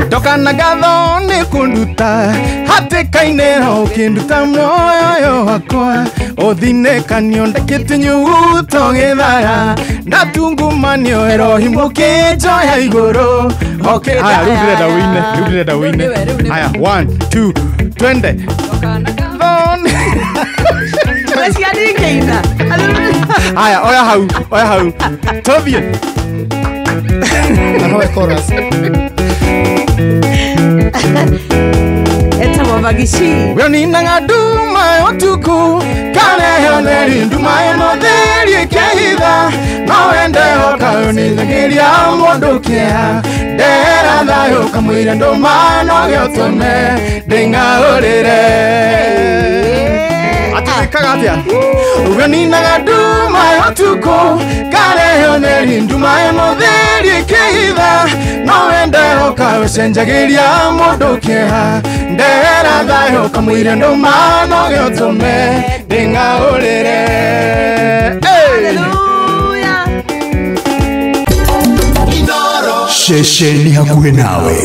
Toka na gatho ni kunduta hatikaine ho kinduta moyo wakwa othine kanio ndakite nyuto githara ndatungumanio erohimu kijoya iguru. Okay, haya rudire da wine haya 1 2 twende toka na gatho haya oya hau tobie no chorus Eta wabagishi Wani nanga duma otuku Kane yoneri duma enoderi kehida Mawende oka unizagiria mondokia Dera dayo kamuira ndoma no geotome Denga orire Atika gatia Wani nanga duma otuku Kane yoneri duma enoderi kehida Mawende oka usenjagiria mondokia Dera dayo kamuira ndoma no geotome Denga orire. Hallelujah. Sheshe ni hakuwe nawe.